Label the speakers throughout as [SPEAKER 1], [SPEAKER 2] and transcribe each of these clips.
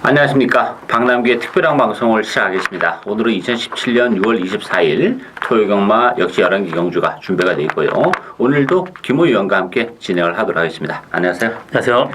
[SPEAKER 1] 안녕하십니까. 박남규의 특별한 방송을 시작하겠습니다. 오늘은 2017년 6월 24일 토요경마 역시 11기 경주가 준비가 되어 있고요. 오늘도 김호 위원과 함께 진행을 하도록 하겠습니다. 안녕하세요.
[SPEAKER 2] 안녕하세요.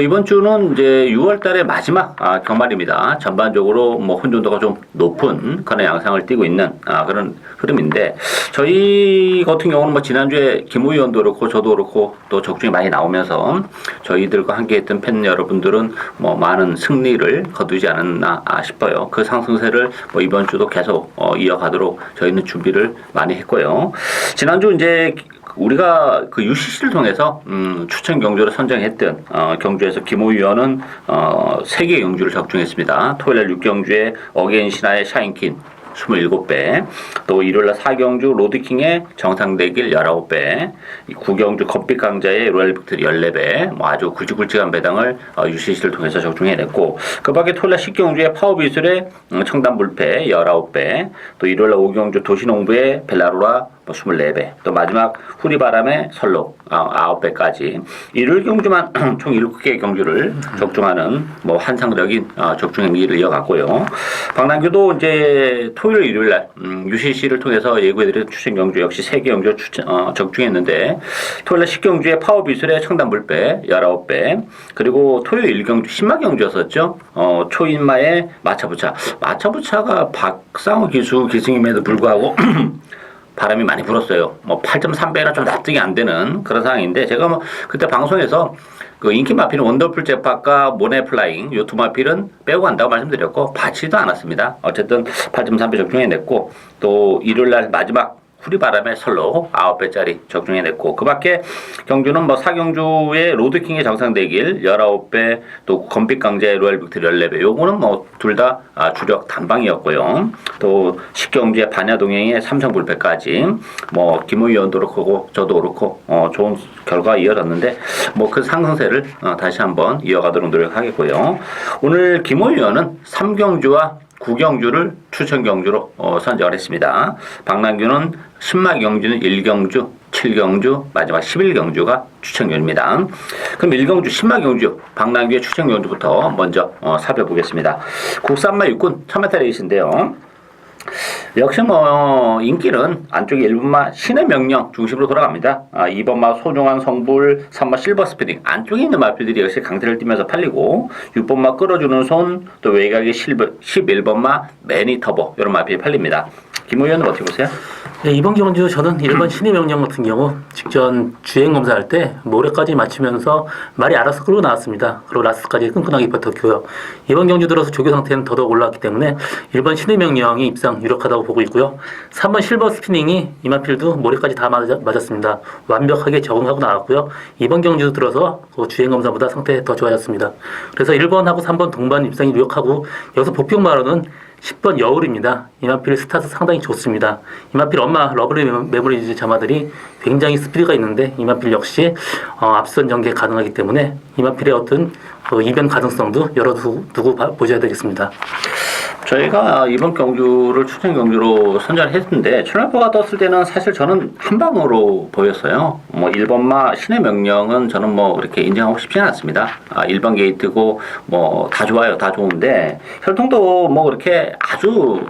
[SPEAKER 1] 이번 주는 이제 6월 달의 마지막 경말입니다. 전반적으로 혼돈도가 좀 높은 그런 양상을 띠고 있는 그런 흐름인데, 저희 같은 경우는 지난주에 김호 위원도 그렇고 저도 그렇고 또 적중이 많이 나오면서 저희들과 함께 했던 팬 여러분들은 많은 승리를 거두지 않았나 싶어요. 그 상승세를 이번 주도 계속 이어가도록 저희는 준비를 많이 했고요. 지난주 이제 우리가 그 UCC를 통해서 추천 경주를 선정했던 경주에서 김호 위원은 3개의 경주를 적중했습니다. 토요일날 6경주에 어게인 신화의 샤인킨 27배, 또 일요일날 4경주 로드킹의 정상대길 19배, 9경주 컴빛 강자의 로얄 빅토리 14배, 아주 굵직굵직한 배당을 UCC를 통해서 적중해냈고, 그 밖에 토요일날 10경주의 파워비술의 청담불패 19배, 또 일요일날 5경주 도시농부의 벨라로라 24배, 또 마지막 후리바람의 설록 9배까지 일요일 경주만 총 7개의 경주를 적중하는 한상적인 적중 행위를 이어갔고요. 박남규도 이제 토요일 일요일날 UCC를 통해서 예고해드린 추천 경주 역시 3개 경주 적중했는데, 토요일날 10경주의 파워비술의 청담불배 19배, 그리고 토요일 1경주 신마 경주였었죠. 초인마의 마차부차가 박상우 기승임에도 불구하고 바람이 많이 불었어요. 8.3배나 좀 납득이 안 되는 그런 상황인데, 제가 그때 방송에서 그 인기 마필은 원더풀 잭팟과 모네 플라잉 요 두 마필은 빼고 간다고 말씀드렸고, 받지도 않았습니다. 어쨌든 8.3배 적중해냈고, 또 일요일날 마지막 후리바람의 설로 9배짜리 적중해냈고, 그 밖에 경주는 4경주의 로드킹의 정상대길 19배, 또 검빛 강자의 로얄 빅토리 14배, 요거는 둘 다 주력 단방이었고요. 또 10경주의 반야동행의 삼성불패까지 김호 위원도 그렇고 저도 그렇고 좋은 결과가 이어졌는데, 그 상승세를 다시 한번 이어가도록 노력하겠고요. 오늘 김호 위원은 3경주와 9경주를 추천 경주로 선정을 했습니다. 박남규는 신마 경주는 1경주, 7경주, 마지막 11경주가 추천 경주입니다. 그럼 1경주 신마 경주 박남규의 추천 경주부터 먼저 살펴보겠습니다. 국산마 육군 1000m 레이스인데요. 역시 인기는 안쪽에 1번마 신의 명령 중심으로 돌아갑니다. 2번마 소중한 성불, 3번 실버 스피딩 안쪽에 있는 마필들이 역시 강세를 띠면서 팔리고, 6번마 끌어주는 손, 또 외곽의 11번마 매니터보 이런 마필이 팔립니다. 김호 의원은 어떻게 보세요?
[SPEAKER 2] 네, 이번 경주 저는 1번 신의 명령 같은 경우 직전 주행 검사할 때 모래까지 맞추면서 말이 알아서 끌고 나왔습니다. 그리고 라스트까지 끈끈하게 버텼고요. 이번 경주 들어서 조교 상태는 더더욱 올라왔기 때문에 1번 신의 명령이 입상 유력하다고 보고 있고요. 3번 실버 스피닝이 이마필도 모래까지 다 맞았습니다. 완벽하게 적응하고 나왔고요. 이번 경주 들어서 주행 검사보다 상태 더 좋아졌습니다. 그래서 1번하고 3번 동반 입상이 유력하고, 여기서 복병마로는 10번 여울입니다. 이마필 스타트 상당히 좋습니다. 이마필 엄마 러블리 메모리즈 자마들이 굉장히 스피드가 있는데, 이마필 역시 앞선 전개 가능하기 때문에 이마필의 어떤 이변 가능성도 열어두고 보셔야 되겠습니다.
[SPEAKER 1] 저희가 이번 경주를 추천 경주로 선정을 했는데, 출발표가 떴을 때는 사실 저는 한 방으로 보였어요. 1번마 신의 명령은 저는 그렇게 인정하고 싶지는 않습니다. 1번 게이트고 다 좋아요, 다 좋은데 혈통도 그렇게 아주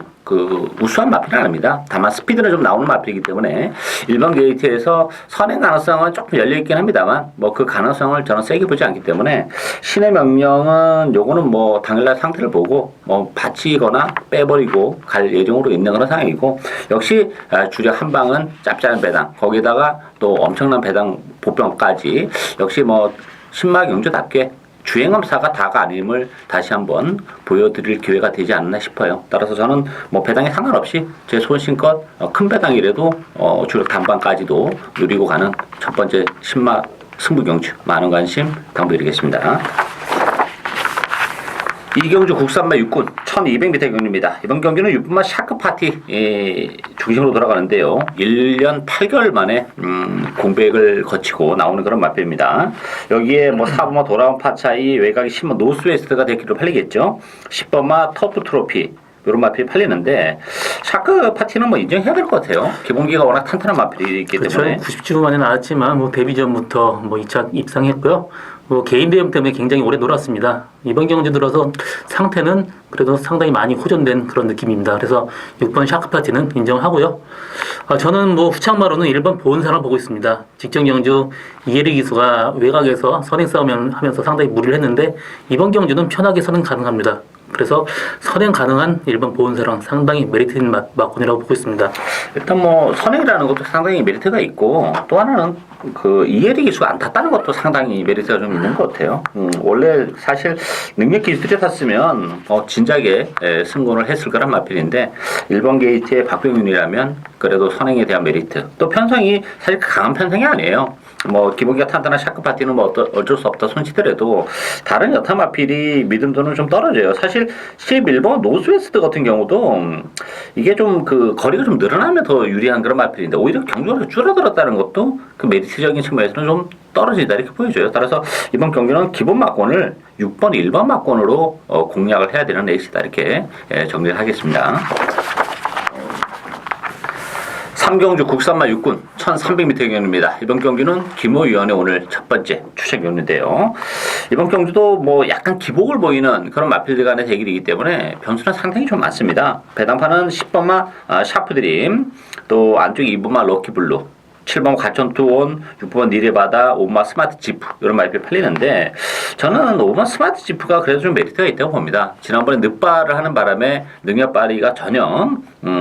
[SPEAKER 1] 우수한 마필은 아닙니다. 다만 스피드는 좀 나오는 마필이기 때문에 1번 게이트에서 선행 가능성은 조금 열려있긴 합니다만 그 가능성을 저는 세게 보지 않기 때문에, 신의 명령은 요거는 당일날 상태를 보고 받치거나 빼버리고 갈 예정으로 있는 그런 상황이고, 역시 주력 한 방은 짭짤한 배당, 거기다가 또 엄청난 배당 보병까지 역시 신마 경주답게 주행검사가 다가 아님을 다시 한번 보여드릴 기회가 되지 않나 싶어요. 따라서 저는 배당에 상관없이 제 손신껏 큰 배당이라도 주력 단방까지도 누리고 가는 첫 번째 신마 승부경주 많은 관심 당부드리겠습니다. 이경주 국산마 육군 1200m 경주입니다. 이번 경기는 6분마 샤크 파티 중심으로 돌아가는데요. 1년 8개월 만에 공백을 거치고 나오는 그런 마표입니다. 여기에 4번마 돌아온 파차이, 외곽이 10번 노스웨스트가 데키로 팔리겠죠. 10번마 터프 트로피, 이런 마필이 팔리는데 샤크 파티는 뭐 인정해야 될 것 같아요. 기본기가 워낙 탄탄한 마필이 있기
[SPEAKER 2] 그렇죠.
[SPEAKER 1] 때문에
[SPEAKER 2] 90주 만에 나왔지만 뭐 데뷔 전부터 뭐 2차 입상했고요. 뭐 개인 대회 때문에 굉장히 오래 놀았습니다. 이번 경주 들어서 상태는 그래도 상당히 많이 호전된 그런 느낌입니다. 그래서 6번 샤크 파티는 인정하고요. 저는 뭐 후창마로는 1번 보은사랑 보고 있습니다. 직전 경주 이혜리 기수가 외곽에서 선행 싸움을 하면서 상당히 무리를 했는데 이번 경주는 편하게 선행 가능합니다. 그래서 선행 가능한 1번 보은사랑 상당히 메리트 있는 막군이라고 보고 있습니다.
[SPEAKER 1] 일단 뭐 선행이라는 것도 상당히 메리트가 있고 또 하나는 그 이해리 기수가 안 탔다는 것도 상당히 메리트가 좀 있는 것 같아요. 원래 사실 능력 기술이 탔으면 진작에 승권을 했을 거란 마필인데 1번 게이트의 박병윤이라면 그래도 선행에 대한 메리트 또 편성이 사실 강한 편성이 아니에요. 뭐 기본기가 탄탄한 샤크 파티는 뭐 어쩔 수 없다 손치더라도 다른 여타 마필이 믿음도는 좀 떨어져요. 사실 11번 노스웨스트 같은 경우도 이게 좀 그 거리가 좀 늘어나면 더 유리한 그런 마필인데 오히려 경주가 줄어들었다는 것도 그 메리트적인 측면에서는 좀 떨어진다 이렇게 보여줘요. 따라서 이번 경기는 기본 막권을 6번, 1번 막권으로 공략을 해야 되는 레이스다 이렇게 정리를 하겠습니다. 3경주 국산마 육군 1300m 경기입니다. 이번 경기는 김호위원의 오늘 첫 번째 추천 경기인데요. 이번 경주도 뭐 약간 기복을 보이는 그런 마필들 간의 대결이기 때문에 변수는 상당히 좀 많습니다. 배당판은 10번마 샤프드림, 또 안쪽 2번마 럭키블루, 7번 가천투원, 6번 니레바다, 5번 스마트 지프 이런 마필이 팔리는데 저는 5번 스마트 지프가 그래도 좀 메리트가 있다고 봅니다. 지난번에 늑발을 하는 바람에 능력 발휘가 전혀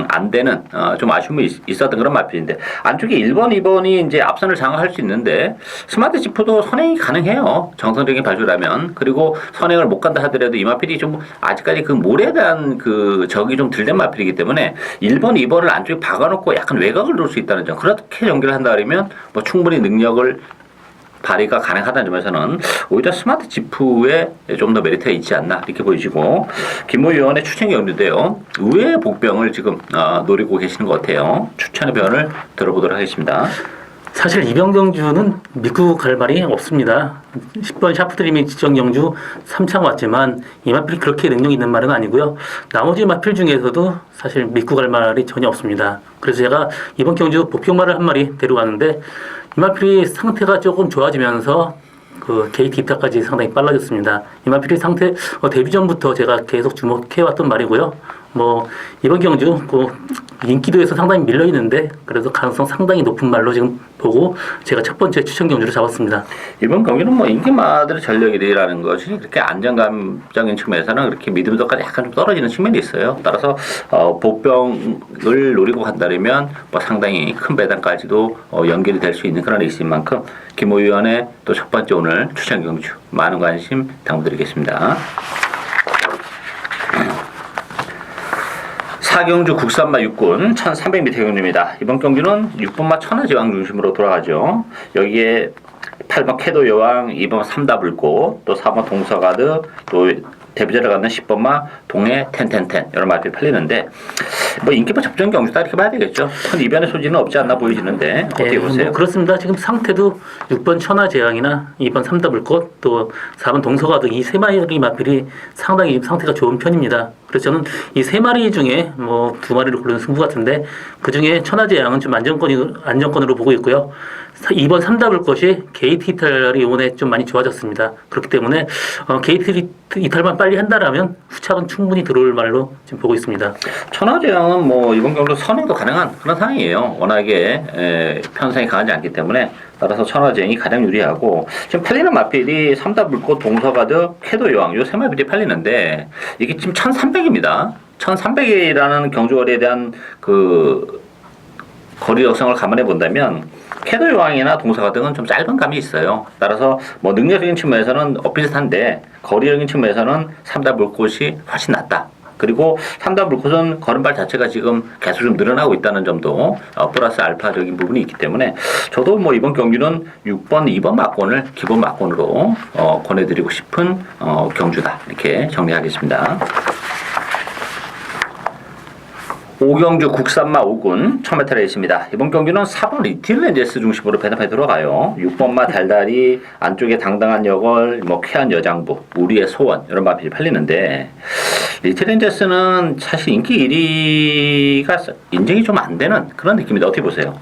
[SPEAKER 1] 안 되는 좀 아쉬움이 있었던 그런 마필인데 안쪽에 1번, 2번이 이제 앞선을 장악할 수 있는데 스마트 지프도 선행이 가능해요. 정상적인 발주라면. 그리고 선행을 못 간다 하더라도 이 마필이 좀 아직까지 그 몰에 대한 그 적이 좀 덜 된 마필이기 때문에 1번, 2번을 안쪽에 박아놓고 약간 외곽을 놓을 수 있다는 점. 그렇게 연결을 한다 그러면 뭐 충분히 능력을 발휘가 가능하다는 점에서는 오히려 스마트 지프에 좀 더 메리트가 있지 않나 이렇게 보이시고 김모 위원의 추천 경주인데요. 의외의 복병을 지금 노리고 계시는 것 같아요. 추천의 변을 들어보도록 하겠습니다.
[SPEAKER 2] 사실 이번 경주는 믿고 갈 말이 없습니다. 10번 샤프트림이 직전 경주 3창 왔지만 이 마필이 그렇게 능력 있는 말은 아니고요. 나머지 마필 중에서도 사실 믿고 갈 말이 전혀 없습니다. 그래서 제가 이번 경주 복병말을 한 마리 데려왔는데 이 마필이 상태가 조금 좋아지면서 그 게이트 입타까지 상당히 빨라졌습니다. 이 마필이 상태 데뷔 전부터 제가 계속 주목해왔던 말이고요. 뭐 이번 경주 그 인기도에서 상당히 밀려 있는데 그래도 가능성 상당히 높은 말로 지금 보고 제가 첫 번째 추천 경주를 잡았습니다.
[SPEAKER 1] 이번 경기는 뭐 인기마들의 전력 1위라는 것이 그렇게 안정감적인 측면에서는 그렇게 믿음도까지 약간 좀 떨어지는 측면이 있어요. 따라서 복병을 노리고 간다면 뭐 상당히 큰 배당까지도 연결이 될 수 있는 그런 레이스인 만큼 김호 위원의 또 첫 번째 오늘 추천 경주 많은 관심 당부드리겠습니다. 4경주 국산마 육군 1300m 경주입니다. 이번 경주는 6번마 천하제왕 중심으로 돌아가죠. 여기에 8번 캐도 여왕, 2번 삼다불꽃, 또 4번 동서가드, 또 데뷔자를 갖는 10번마 동해 텐텐텐 여러 마필이 팔리는데 뭐 인기만 접전 경주다 이렇게 봐야 되겠죠. 큰 이변의 소지는 없지 않나 보이시는데 어떻게 보세요?
[SPEAKER 2] 뭐 그렇습니다. 지금 상태도 6번 천하제왕이나 2번 삼다불꽃 또 4번 동서가드 이 세 마리 마필이 상당히 상태가 좋은 편입니다. 그래서 저는 이 세 마리 중에 뭐 두 마리를 고르는 승부 같은데 그 중에 천하제왕은 좀 안정권으로 보고 있고요. 2번 삼다불꽃이 게이트 이탈이 이번에 좀 많이 좋아졌습니다. 그렇기 때문에 게이트 이탈만 빨리 한다라면 후착은 충분히 들어올 말로 지금 보고 있습니다.
[SPEAKER 1] 천하제왕은 뭐 이번 경주 선행도 가능한 그런 상황이에요. 워낙에 편성이 강하지 않기 때문에 따라서 천하제왕이 가장 유리하고 지금 팔리는 마필이 삼다불꽃, 동서가드, 캐도여왕 요 세 마필이 팔리는데 이게 지금 1300입니다. 1300이라는 경주거리에 대한 그 거리 역성을 감안해 본다면 캐도 여왕이나 동서가 등은 좀 짧은 감이 있어요. 따라서 뭐 능력적인 측면에서는 비슷한데 거리적인 측면에서는 삼다불꽃이 훨씬 낫다. 그리고 삼다불꽃은 걸음발 자체가 지금 계속 좀 늘어나고 있다는 점도 플러스 알파적인 부분이 있기 때문에 저도 뭐 이번 경기는 6번, 2번 막권을 기본 막권으로 권해드리고 싶은 경주다 이렇게 정리하겠습니다. 오경주 국산마 5군 1000m 레이스입니다. 이번 경기는 4번 리틀랜제스 중심으로 배당에 들어가요. 6번마 달달이 안쪽에 당당한 여걸, 뭐 쾌한 여장부, 우리의 소원 이런 마필이 팔리는데 리틀랜제스는 사실 인기 1위가 인정이 좀 안 되는 그런 느낌입니다. 어떻게 보세요?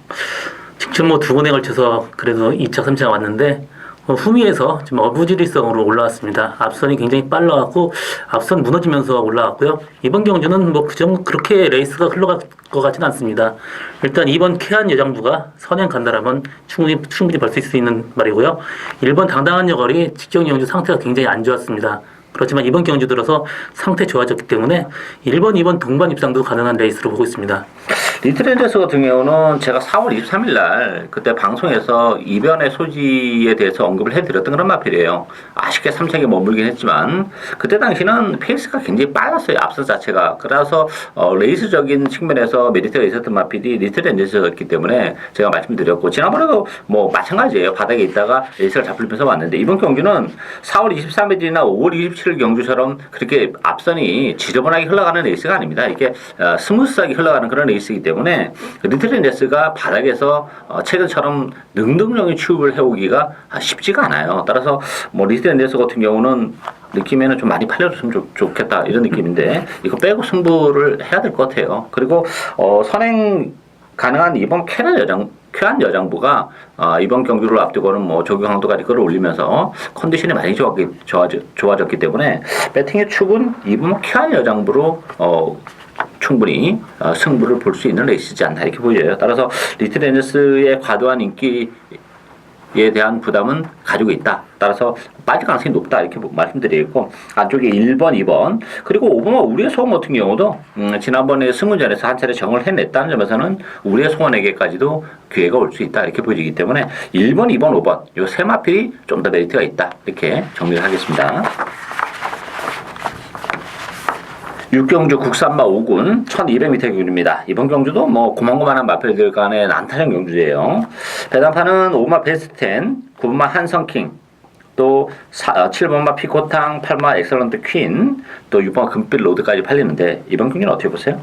[SPEAKER 2] 직접 뭐 두 번에 걸쳐서 그래도 2차, 3차가 왔는데 후미에서 좀 어부지리성으로 올라왔습니다. 앞선이 굉장히 빨라갖고 앞선 무너지면서 올라왔고요. 이번 경주는 뭐 그렇게 레이스가 흘러갈 것 같지는 않습니다. 일단 2번 쾌한 여장부가 선행 간다라면 충분히 벌 수 있는 말이고요. 1번 당당한 여걸이 직전 경주 상태가 굉장히 안 좋았습니다. 그렇지만 이번 경주 들어서 상태 좋아졌기 때문에 1번, 2번 동반 입상도 가능한 레이스로 보고 있습니다.
[SPEAKER 1] 리틀랜제스 같은 경우는 제가 4월 23일 날 그때 방송에서 이변의 소지에 대해서 언급을 해드렸던 그런 마필이에요. 아쉽게 3차에 머물긴 했지만 그때 당시는 페이스가 굉장히 빨랐어요. 앞서 자체가. 그래서 레이스적인 측면에서 메리트가 있었던 마필이 리틀랜제스였기 때문에 제가 말씀드렸고 지난번에도 뭐 마찬가지예요. 바닥에 있다가 레이스를 잡으면서 왔는데 이번 경기는 4월 23일이나 5월 27일 경주처럼 그렇게 앞선이 지저분하게 흘러가는 레이스가 아닙니다. 이게 스무스하게 흘러가는 그런 레이스이기 때문에 리틀랜제스가 바닥에서 최근처럼 능동적인 취급을 해오기가 쉽지가 않아요. 따라서 뭐 리틀랜제스 같은 경우는 느낌에는 좀 많이 팔려줬으면 좋겠다 이런 느낌인데 이거 빼고 승부를 해야 될 것 같아요. 그리고 선행 가능한 이번 쾌한 여장부가 이번 경기를 앞두고는 뭐 조교 강도까지 끌어올리면서 컨디션이 많이 좋아졌기 때문에 배팅의 축은 이번 쾌한 여장부로 충분히 승부를 볼 수 있는 레이스지 않나 이렇게 보여요. 따라서 리틀랜제스의 과도한 인기에 대한 부담은 가지고 있다. 따라서 빠질 가능성이 높다 이렇게 말씀드리고 안쪽에 1번, 2번 그리고 5번과 우리의 소원 같은 경우도 지난번에 승문전에서 한 차례 정을 해냈다는 점에서는 우리의 소원에게까지도 기회가 올 수 있다 이렇게 보여지기 때문에 1번, 2번, 5번 이 세 마필이 좀 더 메리트가 있다 이렇게 정리를 하겠습니다. 육경주 국산마 5군 1200m 경주입니다. 이번 경주도 뭐 고만고만한 마필들 간의 난타전 경주예요. 배당판은 5마 베스트10, 9번마 한성킹, 또 7번마 피코탕, 8번마 엑설런트 퀸, 또 6번마 금빛 로드까지 팔리는데 이번 경기는 어떻게 보세요?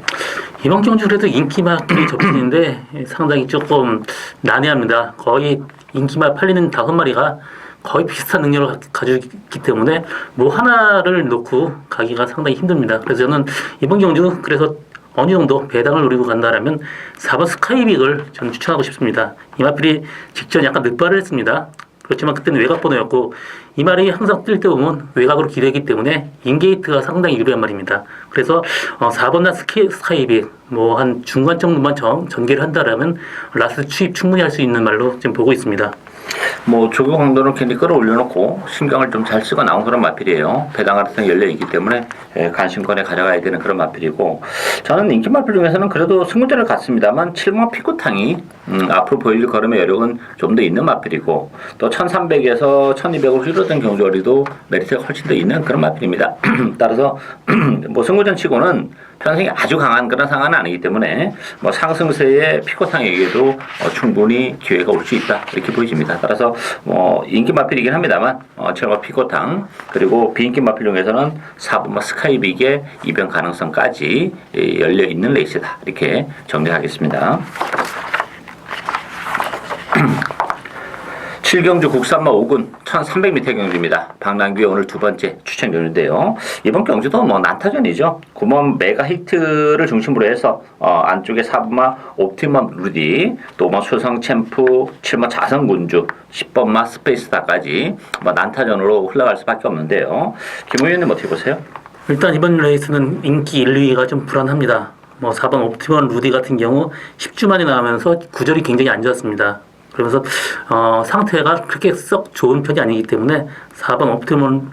[SPEAKER 2] 이번 경주 그래도 인기마필이 접근인데 상당히 조금 난해합니다. 거의 인기마 팔리는 5마리가 거의 비슷한 능력을 가지고 있기 때문에 뭐 하나를 놓고 가기가 상당히 힘듭니다. 그래서 저는 이번 경주 그래서 어느 정도 배당을 노리고 간다라면 4번 스카이빅을 저는 추천하고 싶습니다. 이 마필이 직전 약간 늑발을 했습니다. 그렇지만 그때는 외곽 번호였고 이 말이 항상 뛸 때 보면 외곽으로 기대기 때문에 인게이트가 상당히 유리한 말입니다. 그래서 4번 스카이빅 뭐 한 중간 정도만 전개를 한다라면 라스트 추입 충분히 할 수 있는 말로 지금 보고 있습니다.
[SPEAKER 1] 뭐 조교 강도는 굉장히 끌어올려놓고 신경을 좀 잘 쓰고 나온 그런 마필이에요. 배당 가능성이 열려있기 때문에 관심권에 가져가야 되는 그런 마필이고 저는 인기 마필 중에서는 그래도 승부대를 갔습니다만 7번 피코탕이 앞으로 보일 걸음의 여력은 좀 더 있는 마필이고 또 1300에서 1200으로 휘르던 경주거리도 메리트가 훨씬 더 있는 그런 마필입니다. 따라서 뭐 승부전 치고는 편성이 아주 강한 그런 상황은 아니기 때문에 뭐 상승세의 피코탕에게도 충분히 기회가 올 수 있다 이렇게 보여집니다. 따라서 뭐 인기 마필이긴 합니다만 7번 피코탕 그리고 비인기 마필 중에서는 4번 스카이빅의 이변 가능성까지 열려 있는 레이스다 이렇게 정리하겠습니다. 7경주 국산마 5군 1300m 경주입니다. 박남규의 오늘 두 번째 추천 경주인데요. 이번 경주도 뭐 난타전이죠. 9번 메가 히트를 중심으로 해서 안쪽에 4번마 옵티멈 루디, 또 5번 소성 챔프, 7번 자성군주, 10번마 스페이스다까지 뭐 난타전으로 흘러갈 수밖에 없는데요. 김 의원님 어떻게 보세요?
[SPEAKER 2] 일단 이번 레이스는 인기 1, 2위가 좀 불안합니다. 뭐 4번 옵티멈 루디 같은 경우 10주 만에 나오면서 구절이 굉장히 안 좋았습니다. 그러면서 상태가 그렇게 썩 좋은 편이 아니기 때문에 4번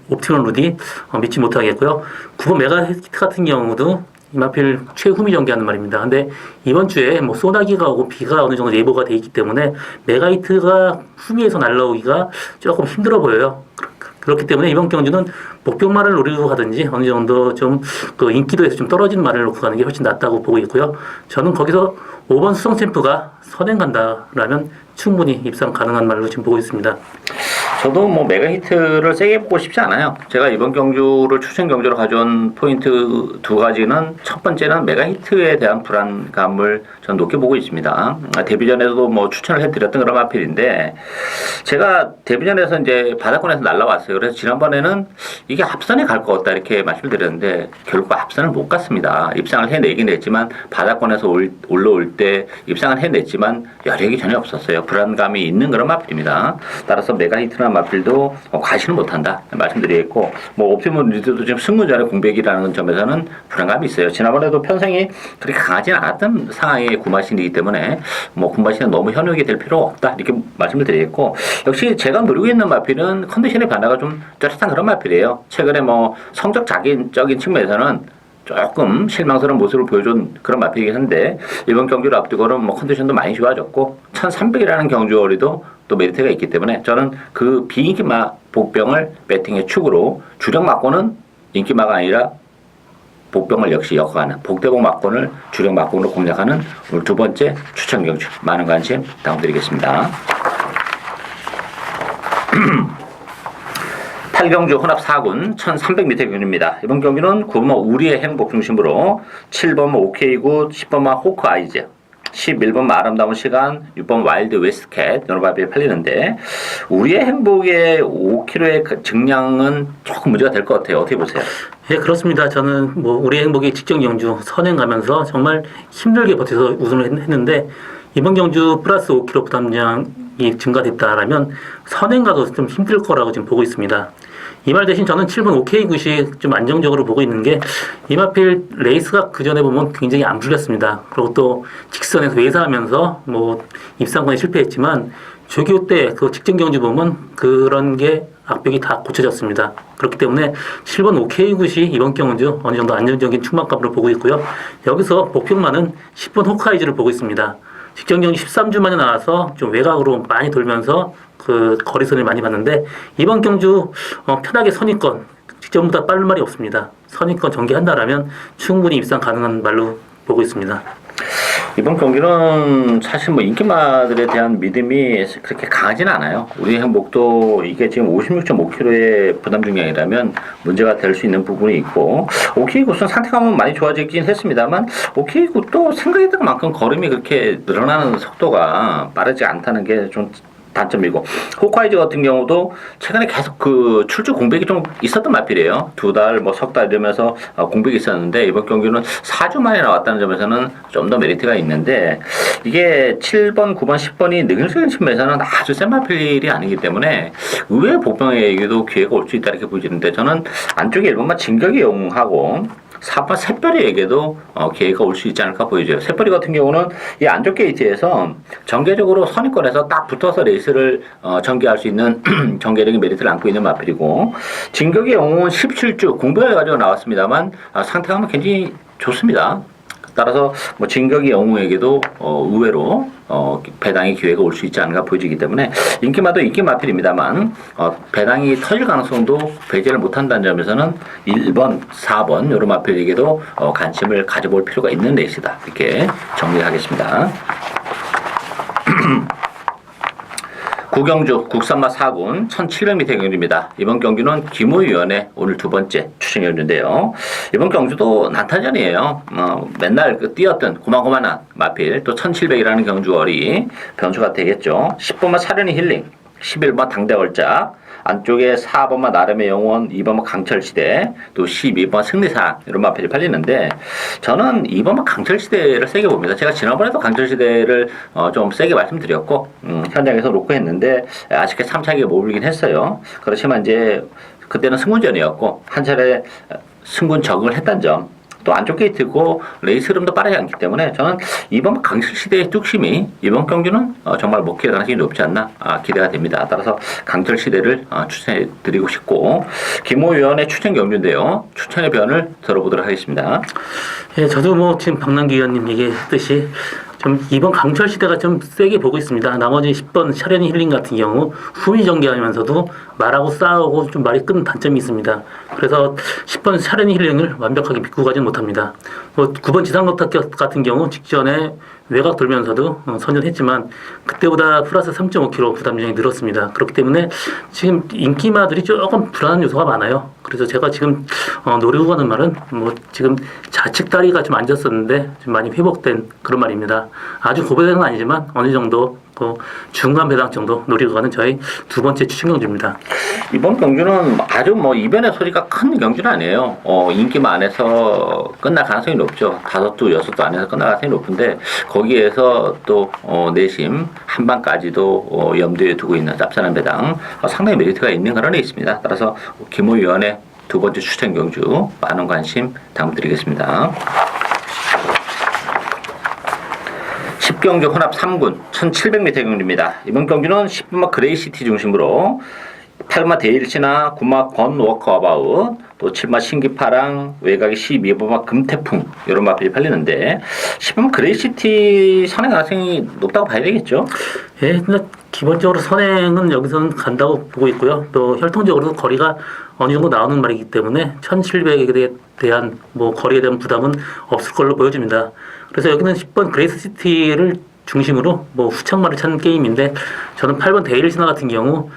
[SPEAKER 2] 옵티멈 루디 믿지 못하겠고요. 9번 메가 히트 같은 경우도 이마필 최후미 전개하는 말입니다. 근데 이번 주에 뭐 소나기가 오고 비가 어느 정도 예보가 돼 있기 때문에 메가 히트가 후미에서 날라오기가 조금 힘들어 보여요. 그렇기 때문에 이번 경주는 목표말을 노리고 가든지 어느 정도 좀 그 인기도에서 좀 떨어지는 말을 놓고 가는 게 훨씬 낫다고 보고 있고요. 저는 거기서 5번 수성 챔프가 선행 간다라면 충분히 입상 가능한 말로 지금 보고 있습니다.
[SPEAKER 1] 저도 뭐 메가 히트를 세게 보고 싶지 않아요. 제가 이번 경주를 추천 경주로 가져온 포인트 두 가지는 첫 번째는 메가 히트에 대한 불안감을 전 높게 보고 있습니다. 데뷔전에서도 뭐 추천을 해드렸던 그런 마필인데 제가 데뷔전에서 이제 바닥권에서 날라왔어요. 그래서 지난번에는 이게 앞선에 갈 것 같다 이렇게 말씀을 드렸는데 결국 앞선을 못 갔습니다. 입상을 해내긴 했지만 바닥권에서 올라올 때 입상을 해냈지만 여력이 전혀 없었어요. 불안감이 있는 그런 마필입니다. 따라서 메가 히트나 마필도 과시는 못한다 말씀드리겠고 뭐 옵티멈 리드도 지금 승무전의 공백이라는 점에서는 불안감이 있어요. 지난번에도 편성이 그렇게 강하지는 않았던 상황의 구마신이기 때문에 뭐 구마신은 너무 현혹이 될 필요가 없다 이렇게 말씀을 드리겠고 역시 제가 노리고 있는 마필은 컨디션의 변화가 좀 뚜렷한 그런 마필이에요. 최근에 뭐 성적적인 측면에서는 조금 실망스러운 모습을 보여준 그런 마필이긴 한데 이번 경기를 앞두고는 뭐 컨디션도 많이 좋아졌고 1300이라는 경주거리도 또 메리트가 있기 때문에 저는 그 비인기마 복병을 배팅의 축으로 주력 막고는 인기마가 아니라 복병을 역시 엮어가는 복대복 막권을 주력 막권으로 공략하는 오늘 두 번째 추천 경주 많은 관심 부탁드리겠습니다. 8경주 혼합 4군 1300m 경주입니다. 이번 경기는 9번마 우리의 행복 중심으로 7번마 오케이굿, 10번마 호크 아이즈, 11번마 아름다운 시간, 6번 와일드 웨스트캣 여러 바비에 팔리는데 우리의 행복의 5km의 증량은 조금 문제가 될 것 같아요. 어떻게 보세요?
[SPEAKER 2] 예, 그렇습니다. 저는 뭐 우리의 행복의 직전 경주 선행 가면서 정말 힘들게 버텨서 우승을 했는데 이번 경주 플러스 5km 부담량이 증가됐다라면 선행 가도 좀 힘들 거라고 지금 보고 있습니다. 이 말 대신 저는 7번 오케이굿이 좀 안정적으로 보고 있는 게 이마필 레이스가 그 전에 보면 굉장히 안 풀렸습니다. 그리고 또 직선에서 외사하면서 뭐 입상권에 실패했지만 조교 때 그 직전 경주 보면 그런 게 악벽이 다 고쳐졌습니다. 그렇기 때문에 7번 오케이굿이 이번 경주 어느 정도 안정적인 충만감으로 보고 있고요. 여기서 목표만은 10번 호크아이즈를 보고 있습니다. 직전 경주 13주 만에 나와서 좀 외곽으로 많이 돌면서 그 거리선을 많이 봤는데 이번 경주 편하게 선입권 직전보다 빠른 말이 없습니다. 선입권 전개한다라면 충분히 입상 가능한 말로 보고 있습니다.
[SPEAKER 1] 이번 경기는 사실 뭐 인기마들에 대한 믿음이 그렇게 강하진 않아요. 우리 행복도 이게 지금 56.5kg의 부담 중량이라면 문제가 될 수 있는 부분이 있고 오케이굿은 상태감은 많이 좋아지긴 했습니다만 오케이굿도 생각했던 만큼 걸음이 그렇게 늘어나는 속도가 빠르지 않다는 게 좀 단점이고 호크아이즈 같은 경우도 최근에 계속 그 출주 공백이 좀 있었던 마필이에요. 두 달, 뭐 석 달 이러면서 공백이 있었는데 이번 경기는 4주 만에 나왔다는 점에서는 좀 더 메리트가 있는데 이게 7번, 9번, 10번이 능력적인 측면에서는 아주 센 마필이 아니기 때문에 의외의 복병에게도 기회가 올 수 있다 이렇게 보이는데 저는 안쪽에 1번만 진격이 영웅하고 4번 샛별이에게도 기회가 올 수 있지 않을까 보이죠. 샛별이 같은 경우는 이 안쪽 게이트에서 전개적으로 선입권에서 딱 붙어서 레이스를 전개할 수 있는 전개력의 메리트를 안고 있는 마필이고 진격의 영웅은 17주 공백을 가지고 나왔습니다만 상태감은 굉장히 좋습니다. 따라서 뭐 진격의 영웅에게도 의외로 배당의 기회가 올 수 있지 않을까 보여지기 때문에 인기마도 인기 마필입니다만 배당이 터질 가능성도 배제를 못한다는 점에서는 1번, 4번 이런 마필에게도 관심을 가져볼 필요가 있는 레이스다 이렇게 정리하겠습니다. 구경주 국산마 4군 1700m 경주입니다. 이번 경주는 김호위원의 오늘 두 번째 추천 경주인데요. 이번 경주도 난타전이에요. 맨날 뛰었던 고만고만한 마필 또 1700이라는 경주월이 변수가 되겠죠. 10번마 사련이 힐링, 11번 당대월작, 안쪽에 4번만 나름의 영원, 2번만 강철시대, 또 12번 승리사 이런 마필이 팔리는데 저는 2번만 강철시대를 세게 봅니다. 제가 지난번에도 강철시대를 좀 세게 말씀드렸고 현장에서 놓고 했는데 아쉽게 3차기에 머물긴 했어요. 그렇지만 이제 그때는 승군전이었고 한 차례 승군 적응을 했다는 점 또 안쪽 게이트고 레이스 흐름도 빠르지 않기 때문에 저는 이번 강철시대의 뚝심이 이번 경기는 정말 먹힐 가능성이 높지 않나 기대가 됩니다. 따라서 강철시대를 추천해 드리고 싶고 김호 위원의 추천 경주인데요. 추천의 변을 들어보도록 하겠습니다.
[SPEAKER 2] 예, 저도 뭐 지금 박남기 위원님 얘기했듯이 좀 이번 강철 시대가 좀 세게 보고 있습니다. 나머지 10번 샤레니 힐링 같은 경우 후미 전개하면서도 말하고 싸우고 좀 말이 끄는 단점이 있습니다. 그래서 10번 샤레니 힐링을 완벽하게 믿고 가진 못합니다. 9번 지상로탑 같은 경우 직전에 외곽 돌면서도 선전했지만 그때보다 플러스 3.5kg 부담 유형이 늘었습니다. 그렇기 때문에 지금 인기마들이 조금 불안한 요소가 많아요. 그래서 제가 지금 노리고 가는 말은 지금 좌측 다리가 좀 앉았었는데 좀 많이 회복된 그런 말입니다. 아주 고배당은 아니지만 어느 정도 중간 배당 정도 노리고 가는 저희 두 번째 추천 경주입니다.
[SPEAKER 1] 이번 경주는 아주 이변의 소리가 큰 경주는 아니에요. 인기만 안에서 끝날 가능성이 높죠. 5두, 6두 안에서 끝날 가능성이 높은데 거기에서 또 내심 한방까지도 염두에 두고 있는 짭짤한 배당 상당히 메리트가 있는 그런 애 있습니다. 따라서 김호 위원의 두 번째 추천 경주 많은 관심 당부드리겠습니다. 10경주 혼합 3군 1700m 경주입니다. 이번 경주는 10분마 그레이시티 중심으로 8마 데일치나 9마 건워커 어바웃 또 7마 신기파랑 외곽이 12번마 금태풍 이런 마필이 팔리는데 10번 그레이시티 선행 가능성이 높다고 봐야 되겠죠?
[SPEAKER 2] 예, 근데 기본적으로 선행은 여기서는 간다고 보고 있고요. 또 혈통적으로도 거리가 어느 정도 나오는 말이기 때문에 1700에 대한 거리에 대한 부담은 없을 걸로 보여집니다. 그래서 여기는 10번 그레이시티를 중심으로 후창말을 찾는 게임인데 저는 8번 데일리시나 같은 경우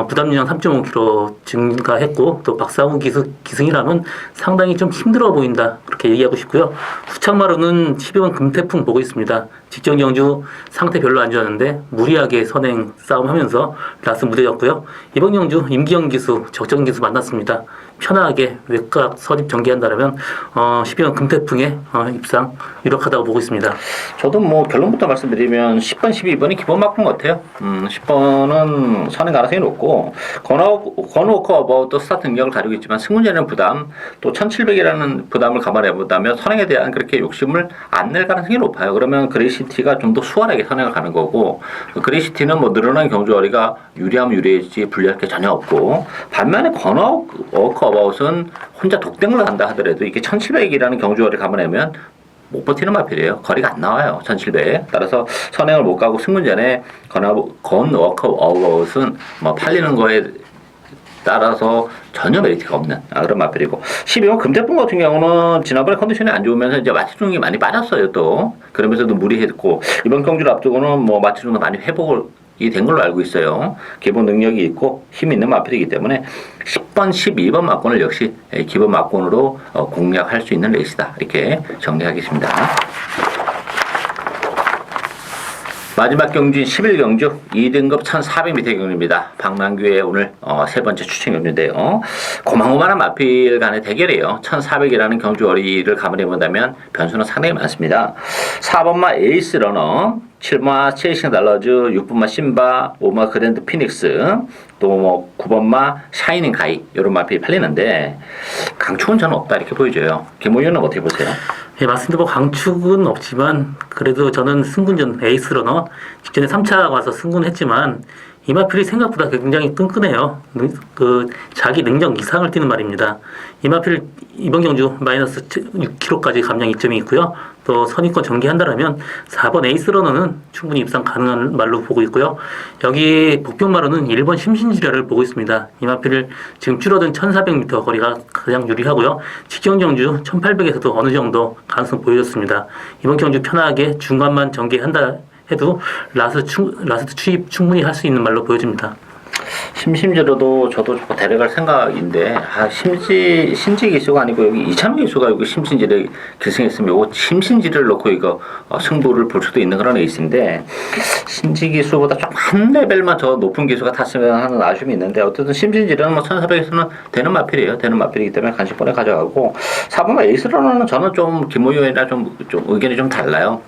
[SPEAKER 2] 부담 유형 3.5kg 증가했고 또 박상우 기승이라면 상당히 좀 힘들어 보인다 그렇게 얘기하고 싶고요. 후창마루는 12번 금태풍 보고 있습니다. 직전 경주 상태 별로 안 좋았는데 무리하게 선행 싸움하면서 라스 무대였고요. 이번 경주 임기영 기수, 적정 기수 만났습니다. 편하게 외곽 선입 전개한다면 12번 금태풍의 입상 유력하다고 보고 있습니다.
[SPEAKER 1] 저도 결론부터 말씀드리면 10번, 12번이 기본 맞는 것 같아요. 10번은 선행 가능성이 높고 건워커 어바웃도 스타트 능력을 가지고 있지만 승문제는 부담 또 1700이라는 부담을 감안해 본다면 선행에 대한 그렇게 욕심을 안 낼 가능성이 높아요. 그러면 그레이시티가 좀 더 수월하게 선행을 가는 거고 그레이시티는 늘어난 경주거리가 유리하면 유리했지 불리할 게 전혀 없고 반면에 건워커 어바웃은 혼자 독등을 한다 하더라도 이게 1700이라는 경주거리를 감안하면 못 버티는 마필이에요. 거리가 안 나와요. 1700. 따라서 선행을 못 가고 승문전에 건워커 어바웃은 팔리는 거에 따라서 전혀 메리트가 없는 그런 마필이고 12번 금태풍 같은 경우는 지난번에 컨디션이 안 좋으면서 이제 마취 중이 많이 빠졌어요. 또 그러면서도 무리했고 이번 경주를 앞두고는 마취 중도 많이 회복이 된 걸로 알고 있어요. 기본 능력이 있고 힘 있는 마필이기 때문에 10번, 12번 막권을 역시 기본 막권으로 공략할 수 있는 레이스다. 이렇게 정리하겠습니다. 마지막 경주인 11경주 2등급 1400m 경주입니다. 박남규의 오늘 세 번째 추천 경주인데요. 고만고만한 마필 간의 대결이에요. 1400이라는 경주거리를 감안해 본다면 변수는 상당히 많습니다. 4번마 에이스 러너 7번마 체이싱 달러즈, 6번마 심바, 5번마 그랜드 피닉스, 또 9번마 샤이닝 가이 이런 마필이 팔리는데 강축은 저는 없다 이렇게 보여져요. 김호 의원은 어떻게 보세요?
[SPEAKER 2] 예, 맞습니다. 강축은 없지만 그래도 저는 승군전 에이스 러너 직전에 3차 와서 승군했지만 이 마필이 생각보다 굉장히 끈끈해요. 자기 능력 이상을 뛰는 말입니다. 이 마필 이번 경주 마이너스 6kg까지 감량 이점이 있고요. 또 선입권 전개한다라면 4번 에이스 러너는 충분히 입상 가능한 말로 보고 있고요. 여기 복병마루는 1번 심신지뢰를 보고 있습니다. 이 마필을 지금 줄어든 1400m 거리가 가장 유리하고요. 직전 경주 1800에서도 어느 정도 가능성 보여줬습니다. 이번 경주 편하게 중간만 전개한다 해도 라스트 추입 충분히 할 수 있는 말로 보여집니다.
[SPEAKER 1] 심심지로도 저도 데려갈 생각인데 신지 기수가 아니고 여기 이찬호 기수가 여기 심신지를 결승했으면 요거 심신지를 넣고 이거 승부를 볼 수도 있는 그런 에이스인데 신지 기수보다 좀 한 레벨만 더 높은 기수가 탔으면 하는 아쉬움이 있는데 어쨌든 심신지는 1400에서는 되는 마필이에요. 되는 마필이기 때문에 간식번에 가져가고 4번 에이스로는 저는 좀 김호연이랑 좀 의견이 좀 달라요.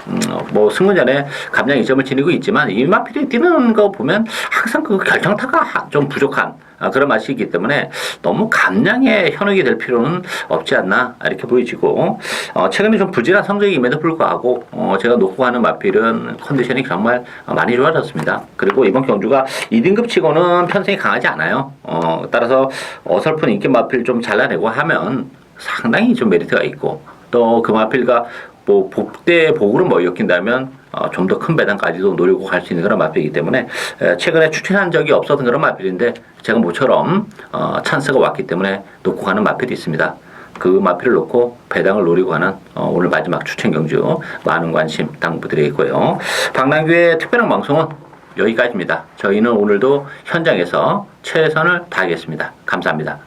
[SPEAKER 1] 승문전에 감량 2점을 지니고 있지만 이 마필이 뛰는 거 보면 항상 그 결정타가 좀 부족한 그런 맛이 있기 때문에 너무 감량에 현혹이 될 필요는 없지 않나 이렇게 보이지고 최근에 좀 부진한 성적임에도 불구하고 제가 놓고 가는 마필은 컨디션이 정말 많이 좋아졌습니다. 그리고 이번 경주가 2등급 치고는 편성이 강하지 않아요. 따라서 어설픈 인기 마필 좀 잘라내고 하면 상당히 좀 메리트가 있고 또 그 마필과 복대 복으로 엮인다면 좀 더 큰 배당까지도 노리고 갈 수 있는 그런 마필이기 때문에 최근에 추천한 적이 없었던 그런 마필인데 제가 모처럼 찬스가 왔기 때문에 놓고 가는 마필이 있습니다. 그 마필을 놓고 배당을 노리고 가는 오늘 마지막 추천 경주 많은 관심 당부드리겠고요. 박남규의 특별한 방송은 여기까지입니다. 저희는 오늘도 현장에서 최선을 다하겠습니다. 감사합니다.